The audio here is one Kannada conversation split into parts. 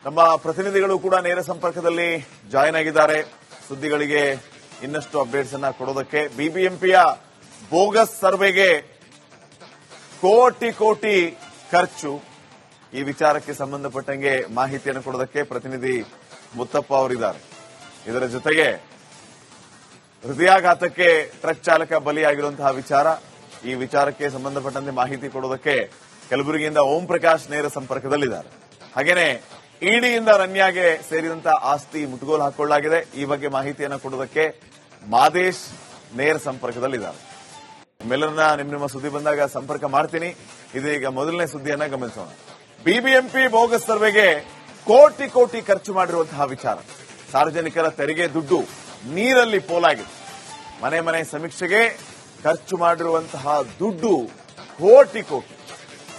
ನಮ್ಮ ಪ್ರತಿನಿಧಿಗಳು ಕೂಡ ನೇರ ಸಂಪರ್ಕದಲ್ಲಿ ಜಾಯಿನ್ ಆಗಿದ್ದಾರೆ. ಸುದ್ದಿಗಳಿಗೆ ಇನ್ನಷ್ಟು ಅಪ್ಡೇಟ್ಸ್ ಅನ್ನ ಕೊಡೋದಕ್ಕೆ ಬಿಬಿಎಂಪಿಯ ಬೋಗಸ್ ಸರ್ವೆಗೆ ಕೋಟಿ ಕೋಟಿ ಖರ್ಚು, ಈ ವಿಚಾರಕ್ಕೆ ಸಂಬಂಧಪಟ್ಟಂಗೆ ಮಾಹಿತಿಯನ್ನು ಕೊಡೋದಕ್ಕೆ ಪ್ರತಿನಿಧಿ ಮುತ್ತಪ್ಪ ಅವರಿದ್ದಾರೆ. ಇದರ ಜೊತೆಗೆ ಹೃದಯಾಘಾತಕ್ಕೆ ಟ್ರಕ್ ಚಾಲಕ ಬಲಿಯಾಗಿರುವಂತಹ ವಿಚಾರ, ಈ ವಿಚಾರಕ್ಕೆ ಸಂಬಂಧಪಟ್ಟಂತೆ ಮಾಹಿತಿ ಕೊಡೋದಕ್ಕೆ ಕಲಬುರಗಿಯಿಂದ ಓಂ ಪ್ರಕಾಶ್ ನೇರ ಸಂಪರ್ಕದಲ್ಲಿದ್ದಾರೆ. ಹಾಗೇನೆ ಇಡಿಯಿಂದ ರನ್ಯಾಗೆ ಸೇರಿದಂತಹ ಆಸ್ತಿ ಮುಟ್ಟುಗೋಲು ಹಾಕೊಳ್ಳಲಾಗಿದೆ. ಈ ಬಗ್ಗೆ ಮಾಹಿತಿಯನ್ನು ಕೊಡೋದಕ್ಕೆ ಮಾದೇಶ್ ನೇರ ಸಂಪರ್ಕದಲ್ಲಿದ್ದಾರೆ. ನಿಮ್ಮೆಲ್ಲರನ್ನ ನಿಮ್ಮ ಸುದ್ದಿ ಬಂದಾಗ ಸಂಪರ್ಕ ಮಾಡ್ತೀನಿ. ಇದೀಗ ಮೊದಲನೇ ಸುದ್ದಿಯನ್ನ ಗಮನಿಸೋಣ. ಬಿಬಿಎಂಪಿ ಬೋಗಸ್ ಸರ್ವೆಗೆ ಕೋಟಿ ಕೋಟಿ ಖರ್ಚು ಮಾಡಿರುವಂತಹ ವಿಚಾರ, ಸಾರ್ವಜನಿಕರ ತೆರಿಗೆ ದುಡ್ಡು ನೀರಲ್ಲಿ ಪೋಲಾಗಿದೆ. ಮನೆ ಮನೆ ಸಮೀಕ್ಷೆಗೆ ಖರ್ಚು ಮಾಡಿರುವಂತಹ ದುಡ್ಡು ಕೋಟಿ ಕೋಟಿ,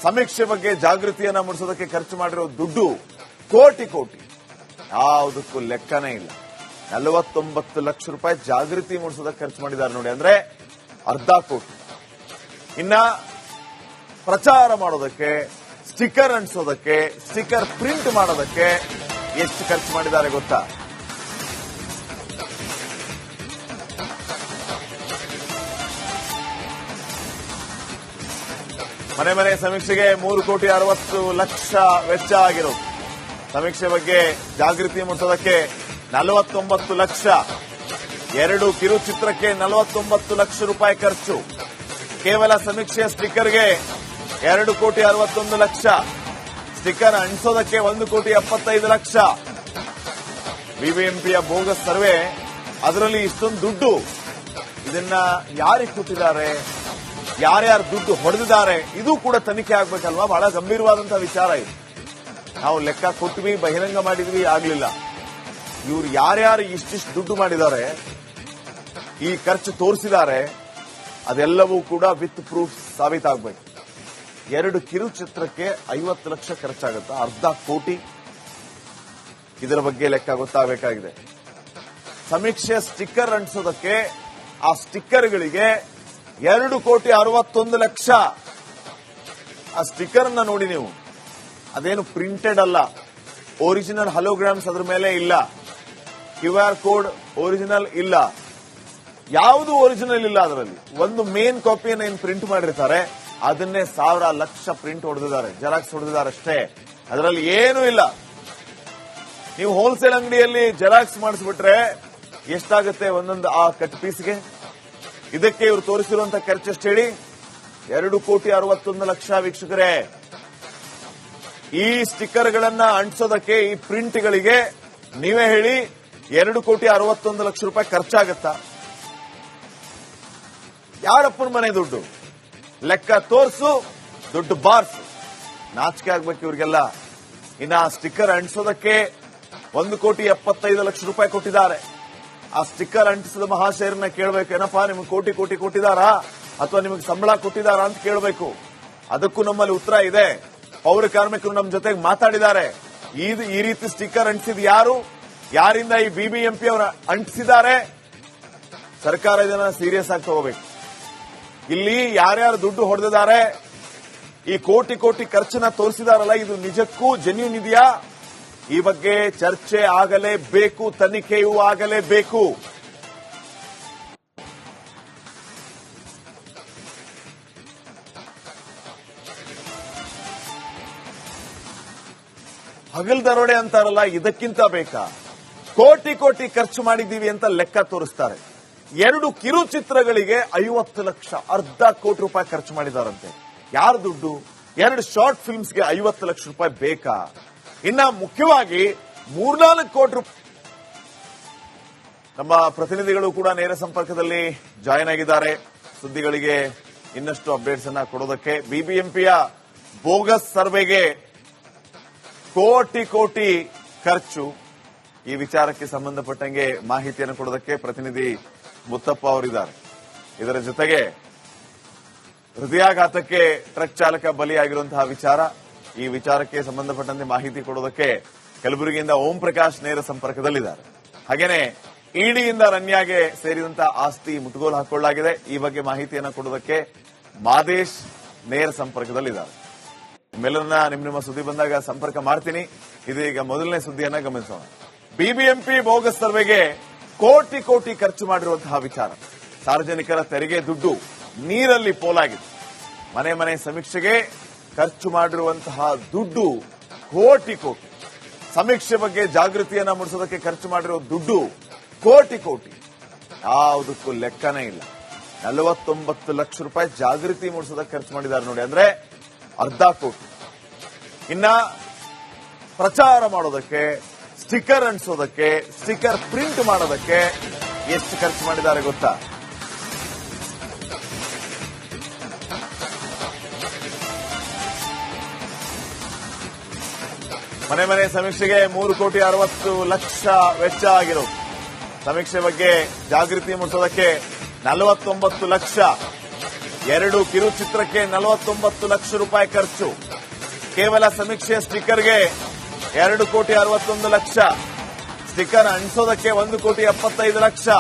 ಸಮೀಕ್ಷೆ ಬಗ್ಗೆ ಜಾಗೃತಿಯನ್ನ ಮೂಡಿಸೋದಕ್ಕೆ ಖರ್ಚು ಮಾಡಿರೋ ದುಡ್ಡು ಕೋಟಿ ಕೋಟಿ, ಯಾವುದಕ್ಕೂ ಲೆಕ್ಕನೇ ಇಲ್ಲ. 49 ಲಕ್ಷ ರೂಪಾಯಿ ಜಾಗೃತಿ ಮೂಡಿಸೋದಕ್ಕೆ ಖರ್ಚು ಮಾಡಿದ್ದಾರೆ ನೋಡಿ, ಅಂದ್ರೆ ಅರ್ಧ ಕೋಟಿ. ಇನ್ನ ಪ್ರಚಾರ ಮಾಡೋದಕ್ಕೆ, ಸ್ಟಿಕ್ಕರ್ ಅಂಟಿಸೋದಕ್ಕೆ, ಸ್ಟಿಕ್ಕರ್ ಪ್ರಿಂಟ್ ಮಾಡೋದಕ್ಕೆ ಎಷ್ಟು ಖರ್ಚು ಮಾಡಿದ್ದಾರೆ ಗೊತ್ತಾ? ಮನೆ ಮನೆ ಸಮೀಕ್ಷೆಗೆ 3,60,00,000 ವೆಚ್ಚ ಆಗಿರೋದು. ಸಮೀಕ್ಷೆ ಬಗ್ಗೆ ಜಾಗೃತಿ ಮೂಡಿಸೋದಕ್ಕೆ 49 ಲಕ್ಷ, 2 ಕಿರುಚಿತ್ರಕ್ಕೆ 49 ಲಕ್ಷ ರೂಪಾಯಿ ಖರ್ಚು. ಕೇವಲ ಸಮೀಕ್ಷೆಯ ಸ್ಟಿಕ್ಕರ್ಗೆ 2,61,00,000, ಸ್ಟಿಕ್ಕರ್ ಅಂಟಿಸೋದಕ್ಕೆ 1,75,00,000. ಬಿಬಿಎಂಪಿಯ ಬೋಗಸ್ ಸರ್ವೆ, ಅದರಲ್ಲಿ ಇಷ್ಟೊಂದು ದುಡ್ಡು, ಇದನ್ನ ಯಾರಿಗೆ ಕೊಟ್ಟಿದ್ದಾರೆ, ಯಾರ್ಯಾರು ದುಡ್ಡು ಹೊಡೆದಿದ್ದಾರೆ, ಇದು ಕೂಡ ತನಿಖೆ ಆಗ್ಬೇಕಲ್ವಾ? ಬಹಳ ಗಂಭೀರವಾದಂತಹ ವಿಚಾರ ಇದು. ನಾವು ಲೆಕ್ಕ ಕೊಟ್ವಿ, ಬಹಿರಂಗ ಮಾಡಿದ್ವಿ, ಆಗ್ಲಿಲ್ಲ. ಇವ್ರು ಯಾರ್ಯಾರು ಇಷ್ಟಿಷ್ಟು ದುಡ್ಡು ಮಾಡಿದ್ದಾರೆ, ಈ ಖರ್ಚು ತೋರಿಸಿದ್ದಾರೆ, ಅದೆಲ್ಲವೂ ಕೂಡ ವಿತ್ ಪ್ರೂಫ್ ಸಾಬೀತಾಗಬೇಕು. 2 ಕಿರುಚಿತ್ರಕ್ಕೆ 50 ಲಕ್ಷ ಖರ್ಚಾಗುತ್ತೆ, ಅರ್ಧ ಕೋಟಿ. ಇದರ ಬಗ್ಗೆ ಲೆಕ್ಕ ಗೊತ್ತಾಗಬೇಕಾಗಿದೆ. ಸಮೀಕ್ಷೆ ಸ್ಟಿಕ್ಕರ್ ಅಂಟಿಸೋದಕ್ಕೆ, ಆ ಸ್ಟಿಕ್ಕರ್ಗಳಿಗೆ 2,61,00,000. ಆ ಸ್ಟಿಕ್ಕರ್ ಅನ್ನ ನೋಡಿ ನೀವು, ಅದೇನು ಪ್ರಿಂಟೆಡ್ ಅಲ್ಲ, ಒರಿಜಿನಲ್ ಹಲೋಗ್ರಾಮ್ಸ್ ಅದ್ರ ಮೇಲೆ ಇಲ್ಲ, QR ಕೋಡ್ ಒರಿಜಿನಲ್ ಇಲ್ಲ, ಯಾವುದು ಒರಿಜಿನಲ್ ಇಲ್ಲ. ಅದರಲ್ಲಿ ಒಂದು ಮೇನ್ ಕಾಪಿಯನ್ನು ಏನು ಪ್ರಿಂಟ್ ಮಾಡಿರ್ತಾರೆ, ಅದನ್ನೇ 1,000 ಲಕ್ಷ ಪ್ರಿಂಟ್ ಹೊಡೆದಿದ್ದಾರೆ, ಜೆರಾಕ್ಸ್ ಹೊಡೆದಿದ್ದಾರೆ ಅಷ್ಟೇ. ಅದರಲ್ಲಿ ಏನೂ ಇಲ್ಲ. ನೀವು ಹೋಲ್ಸೇಲ್ ಅಂಗಡಿಯಲ್ಲಿ ಜೆರಾಕ್ಸ್ ಮಾಡಿಸ್ಬಿಟ್ರೆ ಎಷ್ಟಾಗುತ್ತೆ ಒಂದೊಂದು ಆ ಕಟ್ ಪೀಸ್ಗೆ? ಇದಕ್ಕೆ ಇವರು ತೋರಿಸಿರುವಂತಹ ಖರ್ಚು ಹೇಳಿ? 2,61,00,000 ವೀಕ್ಷಕರೇ. ಈ ಸ್ಟಿಕ್ಕರ್ಗಳನ್ನ ಅಂಟಿಸೋದಕ್ಕೆ, ಈ ಪ್ರಿಂಟ್ಗಳಿಗೆ ನೀವೇ ಹೇಳಿ, 2,61,00,000 ರೂಪಾಯಿ ಖರ್ಚಾಗತ್ತಾ? ಯಾರಪ್ಪನ ಮನೆ ದುಡ್ಡು? ಲೆಕ್ಕ ತೋರ್ಸು, ದುಡ್ಡು ಬಾರ್ಸು. ನಾಚಿಕೆ ಆಗ್ಬೇಕು ಇವ್ರಿಗೆಲ್ಲ. ಇನ್ನ ಸ್ಟಿಕ್ಕರ್ ಅಂಟಿಸೋದಕ್ಕೆ 1,75,00,000 ರೂಪಾಯಿ ಕೊಟ್ಟಿದ್ದಾರೆ. ಆ ಸ್ಟಿಕ್ಕರ್ ಅಂಟಿಸಿದ ಮಹಾಶಯರನ್ನ ಕೇಳಬೇಕು, ಏನಪ್ಪಾ ನಿಮ್ಗೆ ಕೋಟಿ ಕೋಟಿ ಕೊಟ್ಟಿದ್ದಾರಾ ಅಥವಾ ನಿಮಗೆ ಸಂಬಳ ಕೊಟ್ಟಿದ್ದಾರಾ ಅಂತ ಕೇಳಬೇಕು. ಅದಕ್ಕೂ ನಮ್ಮಲ್ಲಿ ಉತ್ತರ ಇದೆ. ಪೌರ ಕಾರ್ಮಿಕರು ನಮ್ಮ ಜೊತೆಗೆ ಮಾತಾಡಿದ್ದಾರೆ. ಈ ರೀತಿ ಸ್ಟಿಕ್ಕರ್ ಅಂಟಿಸಿದ ಯಾರು, ಯಾರಿಂದ ಈ ಬಿಬಿಎಂಪಿ ಅವರ ಅಂಟಿಸಿದ್ದಾರೆ, ಸರ್ಕಾರ ಇದನ್ನ ಸೀರಿಯಸ್ ಆಗಿ ತಗೋಬೇಕು. ಇಲ್ಲಿ ಯಾರ್ಯಾರು ದುಡ್ಡು ಹೊಡೆದಿದ್ದಾರೆ, ಈ ಕೋಟಿ ಕೋಟಿ ಖರ್ಚನ್ನ ತೋರಿಸಿದಾರಲ್ಲ, ಇದು ನಿಜಕ್ಕೂ ಜೆನ್ಯೂನ್ ಇದೆಯಾ? ಈ ಬಗ್ಗೆ ಚರ್ಚೆ ಆಗಲೇಬೇಕು, ತನಿಖೆಯೂ ಆಗಲೇಬೇಕು. ಹಗಲ್ ದರೋಡೆ ಅಂತಾರಲ್ಲ, ಇದಕ್ಕಿಂತ ಬೇಕಾ? ಕೋಟಿ ಕೋಟಿ ಖರ್ಚು ಮಾಡಿದ್ದೀವಿ ಅಂತ ಲೆಕ್ಕ ತೋರಿಸ್ತಾರೆ. 2 ಕಿರುಚಿತ್ರಗಳಿಗೆ 50 ಲಕ್ಷ, ಅರ್ಧ ಕೋಟಿ ರೂಪಾಯಿ ಖರ್ಚು ಮಾಡಿದಾರಂತೆ. ಯಾರ ದುಡ್ಡು? 2 ಶಾರ್ಟ್ ಫಿಲ್ಮ್ಸ್ಗೆ 50 ಲಕ್ಷ ರೂಪಾಯಿ ಬೇಕಾ? ಇನ್ನ ಮುಖ್ಯವಾಗಿ 3-4 ಕೋಟಿ ರೂಪಾಯಿ. ನಮ್ಮ ಪ್ರತಿನಿಧಿಗಳು ಕೂಡ ನೇರ ಸಂಪರ್ಕದಲ್ಲಿ ಜಾಯಿನ್ ಆಗಿದ್ದಾರೆ. ಸುದ್ದಿಗಳಿಗೆ ಇನ್ನಷ್ಟು ಅಪ್ಡೇಟ್ಸ್ ಅನ್ನ ಕೊಡೋದಕ್ಕೆ ಬಿಬಿಎಂಪಿಯ ಬೋಗಸ್ ಸರ್ವೆಗೆ ಕೋಟಿ ಕೋಟಿ ಖರ್ಚು, ಈ ವಿಚಾರಕ್ಕೆ ಸಂಬಂಧಪಟ್ಟಂಗೆ ಮಾಹಿತಿಯನ್ನು ಕೊಡೋದಕ್ಕೆ ಪ್ರತಿನಿಧಿ ಮುತ್ತಪ್ಪ ಅವರಿದ್ದಾರೆ. ಇದರ ಜೊತೆಗೆ ಹೃದಯಾಘಾತಕ್ಕೆ ಟ್ರಕ್ ಚಾಲಕ ಬಲಿಯಾಗಿರುವಂತಹ ವಿಚಾರ, ಈ ವಿಚಾರಕ್ಕೆ ಸಂಬಂಧಪಟ್ಟಂತೆ ಮಾಹಿತಿ ಕೊಡೋದಕ್ಕೆ ಕಲಬುರಗಿಯಿಂದ ಓಂ ಪ್ರಕಾಶ್ ನೇರ ಸಂಪರ್ಕದಲ್ಲಿದ್ದಾರೆ. ಹಾಗೇನೆ ಇಡಿಯಿಂದ ರನ್ಯಾಗೆ ಸೇರಿದಂತಹ ಆಸ್ತಿ ಮುಟ್ಟುಗೋಲು ಹಾಕೊಳ್ಳಲಾಗಿದೆ. ಈ ಬಗ್ಗೆ ಮಾಹಿತಿಯನ್ನು ಕೊಡೋದಕ್ಕೆ ಮಾದೇಶ್ ನೇರ ಸಂಪರ್ಕದಲ್ಲಿದ್ದಾರೆ. ನಿಮ್ಮೆಲ್ಲರನ್ನ ನಿಮ್ಮ ಸುದ್ದಿ ಬಂದಾಗ ಸಂಪರ್ಕ ಮಾಡ್ತೀನಿ. ಇದೀಗ ಮೊದಲನೇ ಸುದ್ದಿಯನ್ನ ಗಮನಿಸೋಣ. ಬಿಬಿಎಂಪಿ ಬೋಗಸ್ ಸರ್ವೆಗೆ ಕೋಟಿ ಕೋಟಿ ಖರ್ಚು ಮಾಡಿರುವಂತಹ ವಿಚಾರ. ಸಾರ್ವಜನಿಕರ ತೆರಿಗೆ ದುಡ್ಡು ನೀರಲ್ಲಿ ಪೋಲಾಗಿದೆ. ಮನೆ ಮನೆ ಸಮೀಕ್ಷೆಗೆ ಖರ್ಚು ಮಾಡಿರುವಂತಹ ದುಡ್ಡು ಕೋಟಿ ಕೋಟಿ. ಸಮೀಕ್ಷೆ ಬಗ್ಗೆ ಜಾಗೃತಿಯನ್ನ ಮೂಡಿಸೋದಕ್ಕೆ ಖರ್ಚು ಮಾಡಿರೋ ದುಡ್ಡು ಕೋಟಿ ಕೋಟಿ. ಯಾವುದಕ್ಕೂ ಲೆಕ್ಕನೇ ಇಲ್ಲ. 49 ಲಕ್ಷ ರೂಪಾಯಿ ಜಾಗೃತಿ ಮೂಡಿಸೋದಕ್ಕೆ ಖರ್ಚು ಮಾಡಿದ್ದಾರೆ ನೋಡಿ, ಅಂದ್ರೆ ಅರ್ಧ ಕೋಟಿ. ಇನ್ನ ಪ್ರಚಾರ ಮಾಡೋದಕ್ಕೆ, ಸ್ಟಿಕ್ಕರ್ ಅಂಟಿಸೋದಕ್ಕೆ, ಸ್ಟಿಕ್ಕರ್ ಪ್ರಿಂಟ್ ಮಾಡೋದಕ್ಕೆ ಎಷ್ಟು ಖರ್ಚು ಮಾಡಿದ್ದಾರೆ ಗೊತ್ತಾ? ಮನೆ ಮನೆ ಸಮೀಕ್ಷೆಗೆ 3,60,00,000 ವೆಚ್ಚ ಆಗಿರೋದು. ಸಮೀಕ್ಷೆ ಬಗ್ಗೆ ಜಾಗೃತಿ ಮೂಡಿಸೋದಕ್ಕೆ 49 ಲಕ್ಷ. 2 ಕಿರುಚಿತ್ರಕ್ಕೆ 49 ಲಕ್ಷ ರೂಪಾಯಿ ಖರ್ಚು. ಕೇವಲ ಸಮೀಕ್ಷೆ ಸ್ಟಿಕ್ಕರ್ಗೆ 2,61,00,000. ಸ್ಟಿಕ್ಕರ್ ಅಂಟಿಸೋದಕ್ಕೆ 1,75,00,000.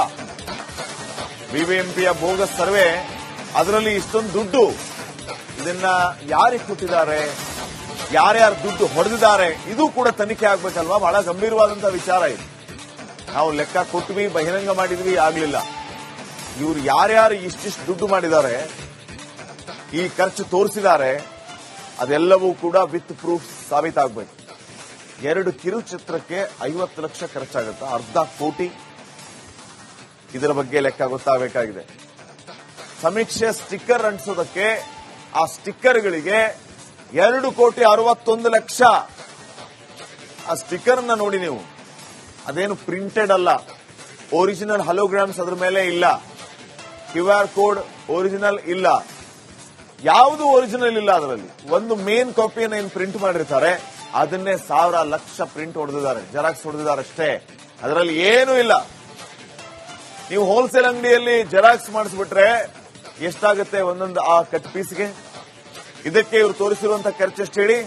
ಬಿಬಿಎಂಪಿಯ ಬೋಗಸ್ ಸರ್ವೆ, ಅದರಲ್ಲಿ ಇಷ್ಟೊಂದು ದುಡ್ಡು. ಇದನ್ನ ಯಾರಿಗೆ ಕೊಟ್ಟಿದ್ದಾರೆ, ಯಾರ್ಯಾರು ದುಡ್ಡು ಹೊಡೆದಿದ್ದಾರೆ, ಇದು ಕೂಡ ತನಿಖೆ ಆಗ್ಬೇಕಲ್ವಾ? ಬಹಳ ಗಂಭೀರವಾದಂತಹ ವಿಚಾರ ಇದು. ನಾವು ಲೆಕ್ಕ ಕೊಟ್ವಿ, ಬಹಿರಂಗ ಮಾಡಿದ್ವಿ, ಆಗ್ಲಿಲ್ಲ. ಇವರು ಯಾರ್ಯಾರು ಇಷ್ಟಿಷ್ಟು ದುಡ್ಡು ಮಾಡಿದ್ದಾರೆ, ಈ ಖರ್ಚು ತೋರಿಸಿದ್ದಾರೆ, ಅದೆಲ್ಲವೂ ಕೂಡ ವಿತ್ ಪ್ರೂಫ್ ಸಾಬೀತಾಗಬೇಕು. 2 ಕಿರುಚಿತ್ರಕ್ಕೆ 50 ಲಕ್ಷ ಖರ್ಚಾಗುತ್ತೆ, ಅರ್ಧ ಕೋಟಿ. ಇದರ ಬಗ್ಗೆ ಲೆಕ್ಕ ಗೊತ್ತಾಗಬೇಕಾಗಿದೆ. ಸಮೀಕ್ಷೆ ಸ್ಟಿಕ್ಕರ್ ಅಂಟಿಸೋದಕ್ಕೆ, ಆ ಸ್ಟಿಕ್ಕರ್ಗಳಿಗೆ 2,61,00,000. ಆ ಸ್ಟಿಕ್ಕರ್ ಅನ್ನ ನೋಡಿ ನೀವು, ಅದೇನು ಪ್ರಿಂಟೆಡ್ ಅಲ್ಲ, ಒರಿಜಿನಲ್ ಹಲೋಗ್ರಾಮ್ಸ್ ಅದ್ರ ಮೇಲೆ ಇಲ್ಲ, QR ಕೋಡ್ ಒರಿಜಿನಲ್ ಇಲ್ಲ, ಯಾವುದು ಒರಿಜಿನಲ್ ಇಲ್ಲ. ಅದರಲ್ಲಿ ಒಂದು ಮೇನ್ ಕಾಪಿಯನ್ನು ಏನು ಪ್ರಿಂಟ್ ಮಾಡಿರ್ತಾರೆ, ಅದನ್ನೇ 1,000 ಲಕ್ಷ ಪ್ರಿಂಟ್ ಹೊಡೆದಿದ್ದಾರೆ, ಜೆರಾಕ್ಸ್ ಹೊಡೆದಿದ್ದಾರೆ ಅಷ್ಟೇ. ಅದರಲ್ಲಿ ಏನೂ ಇಲ್ಲ. ನೀವು ಹೋಲ್ಸೇಲ್ ಅಂಗಡಿಯಲ್ಲಿ ಜೆರಾಕ್ಸ್ ಮಾಡಿಸ್ಬಿಟ್ರೆ ಎಷ್ಟಾಗುತ್ತೆ ಒಂದೊಂದು ಆ ಕಟ್ ಪೀಸ್ಗೆ? ಇದಕ್ಕೆ ಇವರು ತೋರಿಸಿರುವಂತಹ ಖರ್ಚು ಎಷ್ಟು ಹೇಳಿ?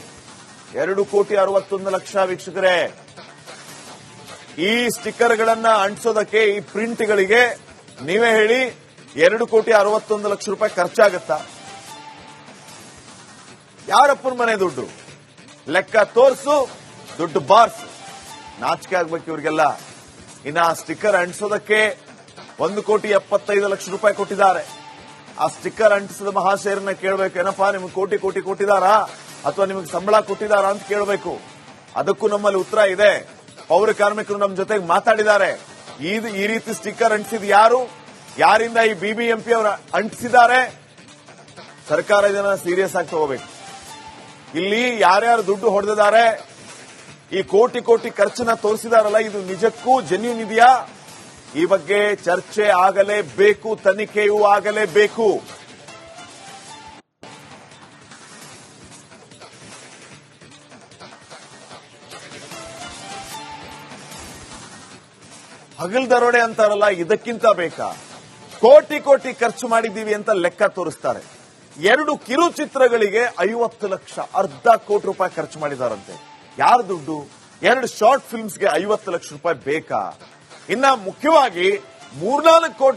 2,61,00,000 ವೀಕ್ಷಕರೇ. ಈ ಸ್ಟಿಕ್ಕರ್ಗಳನ್ನ ಅಂಟಿಸೋದಕ್ಕೆ, ಈ ಪ್ರಿಂಟ್ಗಳಿಗೆ ನೀವೇ ಹೇಳಿ, 2,61,00,000 ರೂಪಾಯಿ ಖರ್ಚಾಗತ್ತಾ? ಯಾರಪ್ಪನ ಮನೆ ದುಡ್ಡು? ಲೆಕ್ಕ ತೋರಿಸು, ದುಡ್ಡು ಬಾರ್ಸು. ನಾಚಿಕೆ ಆಗ್ಬೇಕು ಇವ್ರಿಗೆಲ್ಲ. ಇನ್ನ ಆ ಸ್ಟಿಕ್ಕರ್ ಅಂಟಿಸೋದಕ್ಕೆ 1,75,00,000 ರೂಪಾಯಿ ಕೊಟ್ಟಿದ್ದಾರೆ. ಆ ಸ್ಟಿಕ್ಕರ್ ಅಂಟಿಸಿದ ಮಹಾಶಯರನ್ನ ಕೇಳಬೇಕು, ಏನಪ್ಪಾ ನಿಮ್ಗೆ ಕೋಟಿ ಕೋಟಿ ಕೊಟ್ಟಿದ್ದಾರಾ ಅಥವಾ ನಿಮಗೆ ಸಂಬಳ ಕೊಟ್ಟಿದ್ದಾರಾ ಅಂತ ಕೇಳಬೇಕು. ಅದಕ್ಕೂ ನಮ್ಮಲ್ಲಿ ಉತ್ತರ ಇದೆ. ಪೌರ ಕಾರ್ಮಿಕರು ನಮ್ಮ ಜೊತೆಗೆ ಮಾತಾಡಿದ್ದಾರೆ. ಈ ರೀತಿ ಸ್ಟಿಕ್ಕರ್ ಅಂಟಿಸಿದ ಯಾರು, ಯಾರಿಂದ ಈ ಬಿಬಿಎಂಪಿ ಅವರು ಅಂಟಿಸಿದ್ದಾರೆ, ಸರ್ಕಾರ ಇದನ್ನ ಸೀರಿಯಸ್ ಆಗಿ ತಗೋಬೇಕು. ಇಲ್ಲಿ ಯಾರ್ಯಾರು ದುಡ್ಡು ಹೊಡೆದಿದ್ದಾರೆ, ಈ ಕೋಟಿ ಕೋಟಿ ಖರ್ಚನ್ನ ತೋರಿಸಿದಾರಲ್ಲ, ಇದು ನಿಜಕ್ಕೂ ಜೆನ್ಯೂನ್ ಇದೆಯಾ? ಈ ಬಗ್ಗೆ ಚರ್ಚೆ ಆಗಲೇಬೇಕು, ತನಿಖೆಯೂ ಆಗಲೇಬೇಕು. ಹಗಲ್ ದರೋಡೆ ಅಂತಾರಲ್ಲ, ಇದಕ್ಕಿಂತ ಬೇಕಾ? ಕೋಟಿ ಕೋಟಿ ಖರ್ಚು ಮಾಡಿದ್ದೀವಿ ಅಂತ ಲೆಕ್ಕ ತೋರಿಸ್ತಾರೆ. 2 ಕಿರುಚಿತ್ರಗಳಿಗೆ 50 ಲಕ್ಷ, ಅರ್ಧ ಕೋಟಿ ರೂಪಾಯಿ ಖರ್ಚು ಮಾಡಿದಾರಂತೆ. ಯಾರ ದುಡ್ಡು? 2 ಶಾರ್ಟ್ ಫಿಲ್ಮ್ಸ್ಗೆ 50 ಲಕ್ಷ ರೂಪಾಯಿ ಬೇಕಾ? ಇನ್ನ ಮುಖ್ಯವಾಗಿ 3-4 ಕೋಟಿ